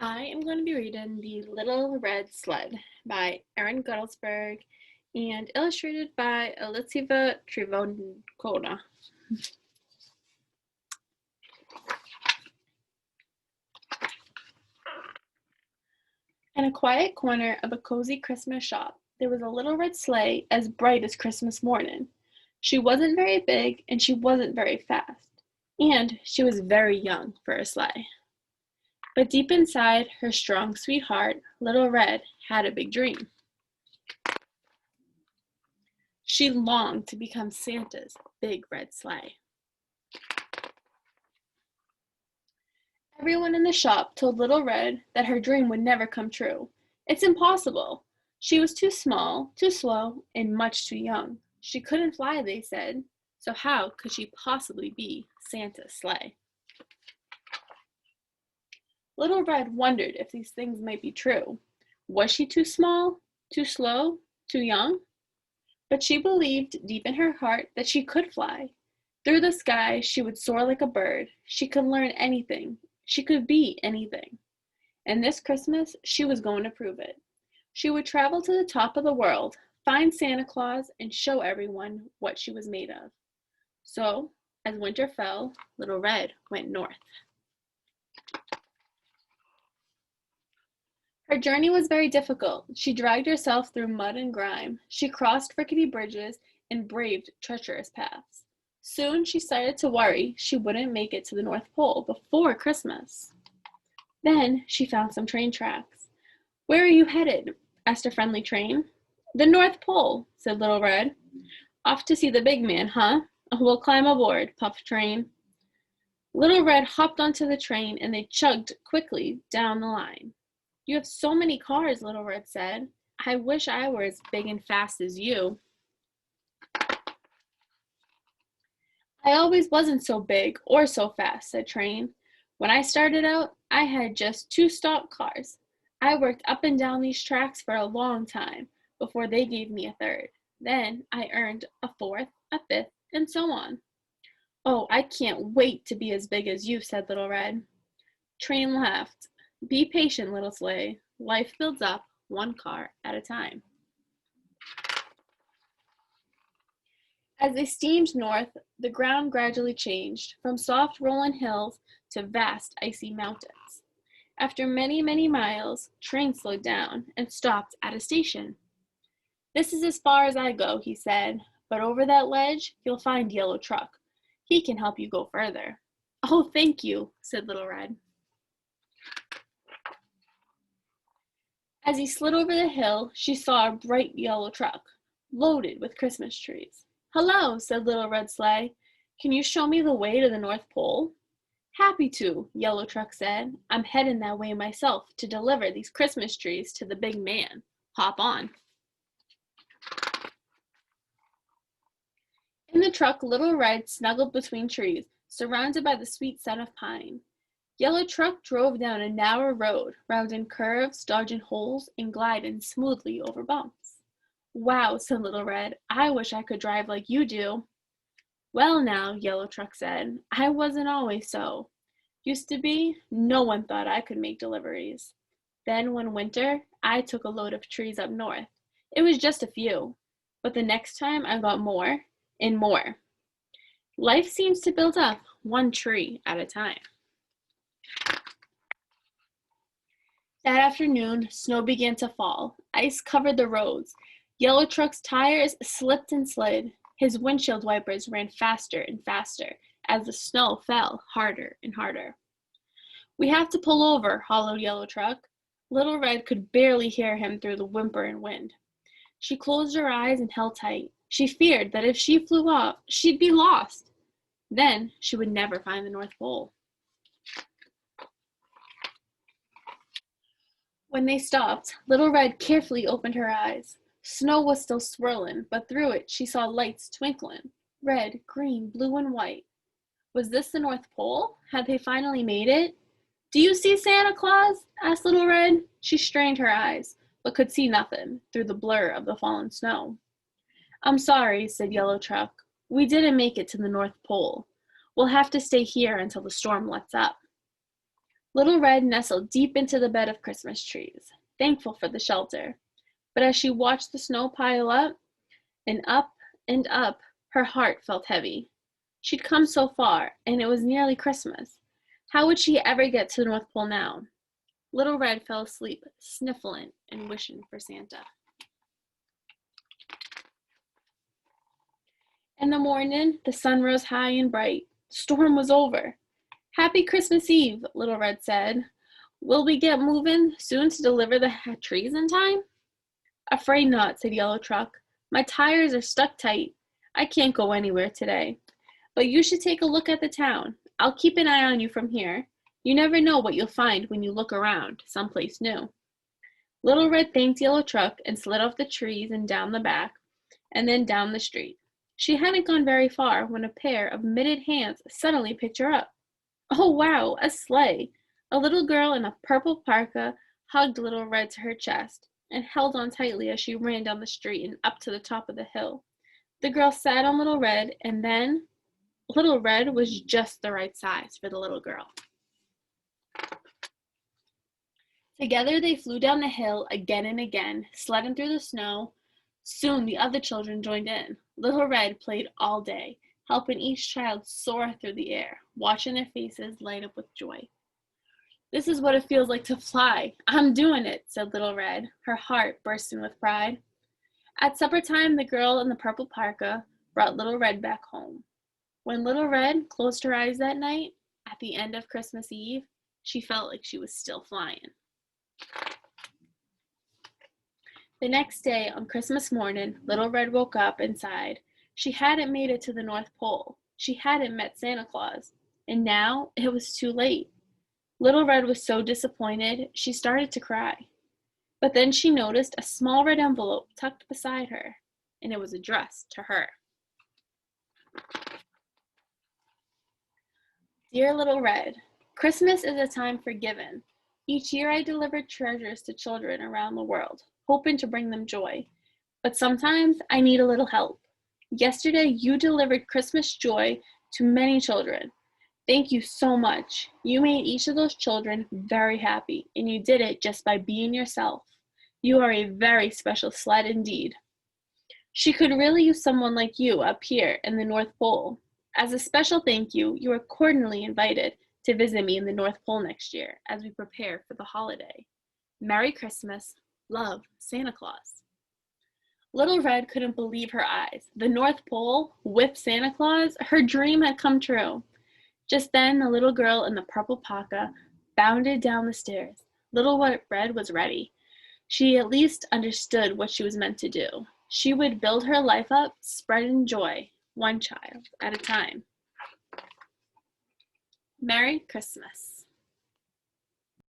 I am going to be reading The Little Red Sled by Erin Guttlesberg and illustrated by Elizabeth Trivoncona. In a quiet corner of a cozy Christmas shop, there was a little red sleigh as bright as Christmas morning. She wasn't very big and she wasn't very fast, and she was very young for a sleigh. But deep inside her strong, sweet heart, Little Red had a big dream. She longed to become Santa's big red sleigh. Everyone in the shop told Little Red that her dream would never come true. It's impossible. She was too small, too slow, and much too young. She couldn't fly, they said, so how could she possibly be Santa's sleigh? Little Red wondered if these things might be true. Was she too small, too slow, too young? But she believed deep in her heart that she could fly. Through the sky she would soar like a bird. She could learn anything. She could be anything. And this Christmas she was going to prove it. She would travel to the top of the world, find Santa Claus, and show everyone what she was made of. So, as winter fell, Little Red went north. Her journey was very difficult. She dragged herself through mud and grime. She crossed rickety bridges and braved treacherous paths. Soon she started to worry she wouldn't make it to the North Pole before Christmas. Then she found some train tracks. "Where are you headed?" asked a friendly train. "The North Pole," said Little Red. "Off to see the big man, huh? We'll climb aboard," puffed Train. Little Red hopped onto the train and they chugged quickly down the line. "You have so many cars," Little Red said. "I wish I were as big and fast as you." "I always wasn't so big or so fast," said Train. "When I started out, I had just two stock cars. I worked up and down these tracks for a long time before they gave me a third. Then I earned a fourth, a fifth, and so on." "Oh, I can't wait to be as big as you," said Little Red. Train laughed. "Be patient, little sleigh. Life builds up one car at a time." As they steamed north, the ground gradually changed from soft rolling hills to vast icy mountains. After many, many miles, Train slowed down and stopped at a station. "This is as far as I go," he said, "but over that ledge you'll find Yellow Truck. He can help you go further." "Oh, thank you," said Little Red. As he slid over the hill, she saw a bright yellow truck, loaded with Christmas trees. "Hello," said Little Red Sleigh. "Can you show me the way to the North Pole?" "Happy to," Yellow Truck said. "I'm heading that way myself to deliver these Christmas trees to the big man. Hop on." In the truck, Little Red snuggled between trees, surrounded by the sweet scent of pine. Yellow Truck drove down a narrow road, rounding curves, dodging holes, and gliding smoothly over bumps. "Wow," said Little Red. "I wish I could drive like you do." "Well now," Yellow Truck said, "I wasn't always so. Used to be, no one thought I could make deliveries. Then one winter, I took a load of trees up north. It was just a few. But the next time I got more and more. Life seems to build up one tree at a time." That afternoon, snow began to fall. Ice covered the roads. Yellow Truck's tires slipped and slid. His windshield wipers ran faster and faster as the snow fell harder and harder. "We have to pull over," hollowed Yellow Truck. Little Red could barely hear him through the whimpering wind. She closed her eyes and held tight. She feared that if she flew off, she'd be lost. Then she would never find the North Pole. When they stopped, Little Red carefully opened her eyes. Snow was still swirling, but through it she saw lights twinkling. Red, green, blue, and white. Was this the North Pole? Had they finally made it? "Do you see Santa Claus?" asked Little Red. She strained her eyes, but could see nothing through the blur of the fallen snow. "I'm sorry," said Yellow Truck. "We didn't make it to the North Pole. We'll have to stay here until the storm lets up." Little Red nestled deep into the bed of Christmas trees, thankful for the shelter. But as she watched the snow pile up, and up, her heart felt heavy. She'd come so far, and it was nearly Christmas. How would she ever get to the North Pole now? Little Red fell asleep, sniffling and wishing for Santa. In the morning, the sun rose high and bright. The storm was over. "Happy Christmas Eve," Little Red said. "Will we get moving soon to deliver the trees in time?" "Afraid not," said Yellow Truck. "My tires are stuck tight. I can't go anywhere today. But you should take a look at the town. I'll keep an eye on you from here. You never know what you'll find when you look around, someplace new." Little Red thanked Yellow Truck and slid off the trees and down the back, and then down the street. She hadn't gone very far when a pair of mitted hands suddenly picked her up. Oh wow, a sleigh! A little girl in a purple parka hugged Little Red to her chest and held on tightly as she ran down the street and up to the top of the hill. The girl sat on Little Red, and then Little Red was just the right size for the little girl. Together they flew down the hill again and again, sledding through the snow. Soon the other children joined in. Little Red played all day, helping each child soar through the air, watching their faces light up with joy. "This is what it feels like to fly. I'm doing it," said Little Red, her heart bursting with pride. At supper time, the girl in the purple parka brought Little Red back home. When Little Red closed her eyes that night, at the end of Christmas Eve, she felt like she was still flying. The next day, on Christmas morning, Little Red woke up and sighed. She hadn't made it to the North Pole. She hadn't met Santa Claus. And now it was too late. Little Red was so disappointed, she started to cry. But then she noticed a small red envelope tucked beside her, and it was addressed to her. "Dear Little Red, Christmas is a time for giving. Each year I deliver treasures to children around the world, hoping to bring them joy. But sometimes I need a little help. Yesterday you delivered Christmas joy to many children. Thank you so much. You made each of those children very happy, and you did it just by being yourself. You are a very special sled indeed. She could really use someone like you up here in the North Pole. As a special thank you, you are cordially invited to visit me in the North Pole next year as we prepare for the holiday. Merry Christmas. Love, Santa Claus." Little Red couldn't believe her eyes. The North Pole with Santa Claus? Her dream had come true. Just then, the little girl in the purple parka bounded down the stairs. Little Red was ready. She at least understood what she was meant to do. She would build her life up, spreading joy, one child at a time. Merry Christmas.